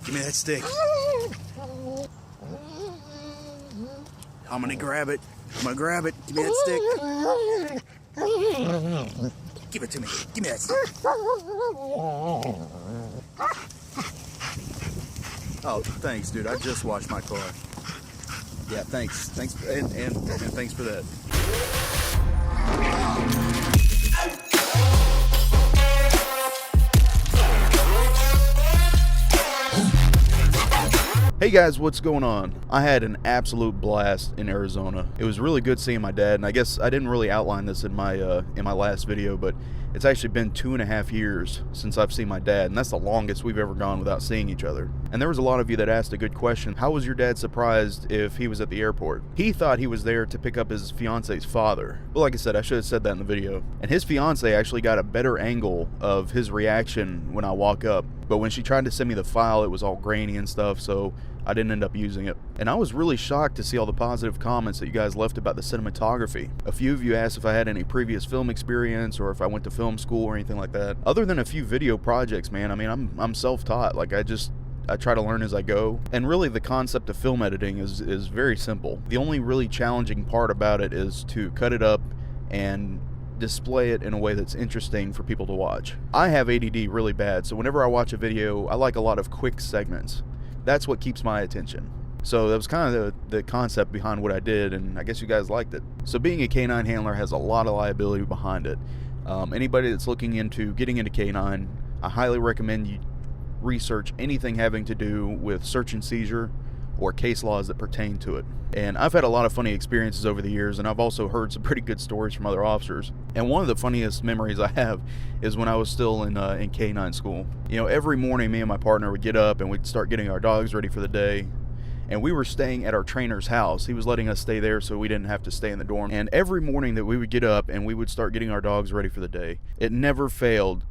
Give me that stick. I'm gonna grab it. I'm gonna grab it. Give me that stick. Give it to me. Give me that stick. Oh, thanks, dude. I just washed my car. Yeah, thanks. Thanks, and thanks for that. Hey guys, what's going on? I had an absolute blast in Arizona. It was really good seeing my dad, and I guess I didn't really outline this in my last video, but it's actually been 2.5 years since I've seen my dad, and that's the longest we've ever gone without seeing each other. And there was a lot of you that asked a good question. How was your dad surprised if he was at the airport? He thought he was there to pick up his fiance's father. Well, like I said, I should have said that in the video. And his fiance actually got a better angle of his reaction when I walk up. But when she tried to send me the file, it was all grainy and stuff, so I didn't end up using it. And I was really shocked to see all the positive comments that you guys left about the cinematography. A few of you asked if I had any previous film experience or if I went to film school or anything like that. Other than a few video projects, man, I mean, I'm self-taught. Like, I try to learn as I go. And really, the concept of film editing is very simple. The only really challenging part about it is to cut it up and display it in a way that's interesting for people to watch. I have ADD really bad, so whenever I watch a video, I like a lot of quick segments. That's what keeps my attention. So that was kind of the concept behind what I did, and I guess you guys liked it. So being a K-9 handler has a lot of liability behind it. Anybody that's looking into getting into K-9, I highly recommend you research anything having to do with search and seizure or case laws that pertain to it. And I've had a lot of funny experiences over the years, and I've also heard some pretty good stories from other officers. And one of the funniest memories I have is when I was still in K-9 school. You know, every morning me and my partner would get up and we'd start getting our dogs ready for the day. And we were staying at our trainer's house. He was letting us stay there so we didn't have to stay in the dorm. And every morning that we would get up and we would start getting our dogs ready for the day, it never failed.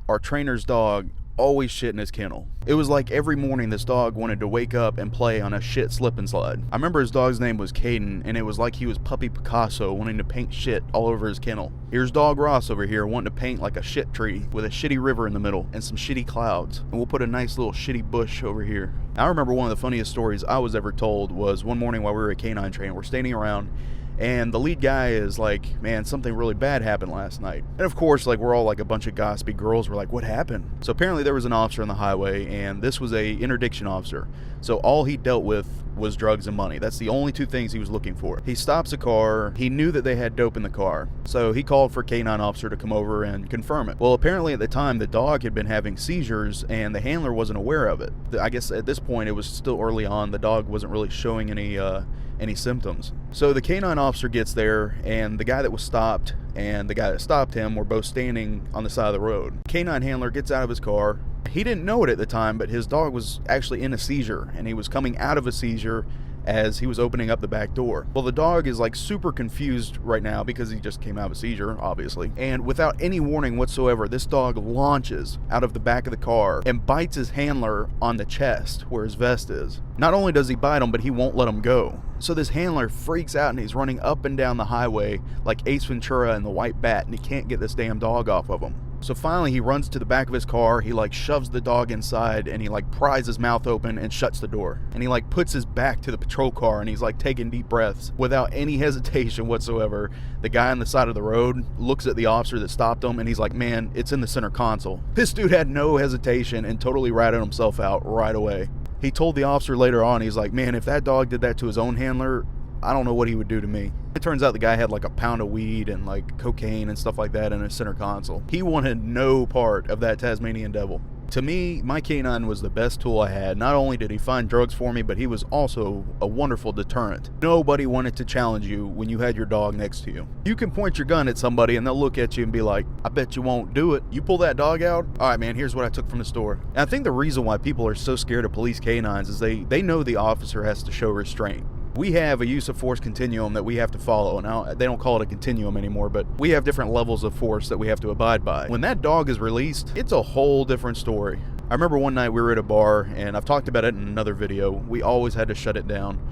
Our trainer's dog always shit in his kennel. It was like every morning this dog wanted to wake up and play on a shit slip and slide. I remember his dog's name was K-9, and it was like he was Puppy Picasso wanting to paint shit all over his kennel. Here's dog Ross over here wanting to paint like a shit tree with a shitty river in the middle and some shitty clouds. And we'll put a nice little shitty bush over here. I remember one of the funniest stories I was ever told was one morning while we were at K-9 training. We're standing around, and the lead guy is like, man, something really bad happened last night. And of course, like, we're all like a bunch of gossipy girls. We're like, what happened? So apparently there was an officer on the highway, and this was a interdiction officer. So all he dealt with was drugs and money. That's the only two things he was looking for. He stops a car. He knew that they had dope in the car. So he called for a K-9 officer to come over and confirm it. Well, apparently at the time, the dog had been having seizures, and the handler wasn't aware of it. I guess at this point, it was still early on. The dog wasn't really showing any symptoms. So the K-9 officer gets there, and the guy that was stopped and the guy that stopped him were both standing on the side of the road. K-9 handler gets out of his car. He didn't know it at the time, but his dog was actually in a seizure, and he was coming out of a seizure as he was opening up the back door. Well, the dog is like super confused right now because he just came out of a seizure, obviously. And without any warning whatsoever, this dog launches out of the back of the car and bites his handler on the chest where his vest is. Not only does he bite him, but he won't let him go. So this handler freaks out, and he's running up and down the highway like Ace Ventura and the White Bat, and he can't get this damn dog off of him. So finally he runs to the back of his car, he like shoves the dog inside, and he like pries his mouth open and shuts the door. And he like puts his back to the patrol car, and he's like taking deep breaths. Without any hesitation whatsoever, the guy on the side of the road looks at the officer that stopped him, and he's like, man, it's in the center console. This dude had no hesitation and totally ratted himself out right away. He told the officer later on, he's like, man, if that dog did that to his own handler, I don't know what he would do to me. It turns out the guy had like a pound of weed and like cocaine and stuff like that in his center console. He wanted no part of that Tasmanian devil. To me, my K-9 was the best tool I had. Not only did he find drugs for me, but he was also a wonderful deterrent. Nobody wanted to challenge you when you had your dog next to you. You can point your gun at somebody and they'll look at you and be like, I bet you won't do it. You pull that dog out? All right, man, here's what I took from the store. And I think the reason why people are so scared of police K-9s is they know the officer has to show restraint. We have a use of force continuum that we have to follow. Now, they don't call it a continuum anymore, but we have different levels of force that we have to abide by. When that dog is released, it's a whole different story. I remember one night we were at a bar, and I've talked about it in another video. We always had to shut it down.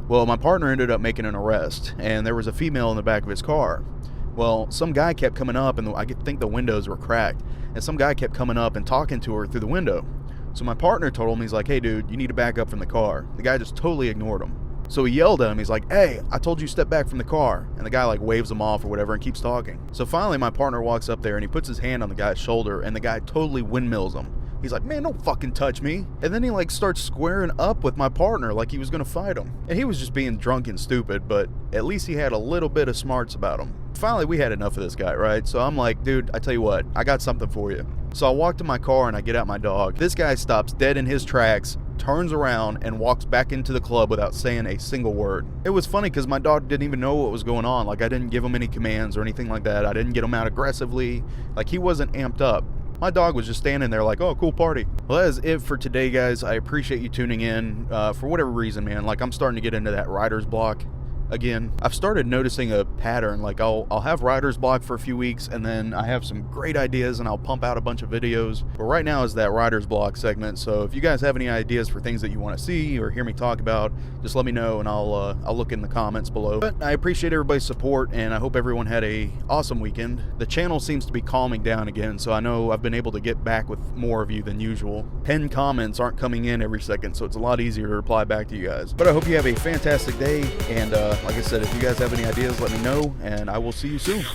Well, my partner ended up making an arrest, and there was a female in the back of his car. Well, some guy kept coming up, and I think the windows were cracked, and some guy kept coming up and talking to her through the window. So my partner told him, he's like, hey dude, you need to back up from the car. The guy just totally ignored him. So he yelled at him, he's like, hey, I told you step back from the car. And the guy like waves him off or whatever and keeps talking. So finally my partner walks up there and he puts his hand on the guy's shoulder and the guy totally windmills him. He's like, man, don't fucking touch me. And then he like starts squaring up with my partner like he was gonna fight him. And he was just being drunk and stupid, but at least he had a little bit of smarts about him. Finally, we had enough of this guy, right? So I'm like, dude, I tell you what, I got something for you. So I walk to my car and I get out my dog. This guy stops dead in his tracks, turns around and walks back into the club without saying a single word. It was funny because my dog didn't even know what was going on. Like I didn't give him any commands or anything like that. I didn't get him out aggressively. Like he wasn't amped up. My dog was just standing there like, oh, cool party. Well, that is it for today, guys. I appreciate you tuning in. For whatever reason, man, like I'm starting to get into that writer's block again. I've started noticing a pattern. Like I'll have writer's block for a few weeks and then I have some great ideas and I'll pump out a bunch of videos. But right now is that writer's block segment. So if you guys have any ideas for things that you want to see or hear me talk about, just let me know and I'll look in the comments below. But I appreciate everybody's support and I hope everyone had a awesome weekend. The channel seems to be calming down again, so I know I've been able to get back with more of you than usual. 10 comments aren't coming in every second, so it's a lot easier to reply back to you guys. But I hope you have a fantastic day, and like I said, if you guys have any ideas, let me know, and I will see you soon.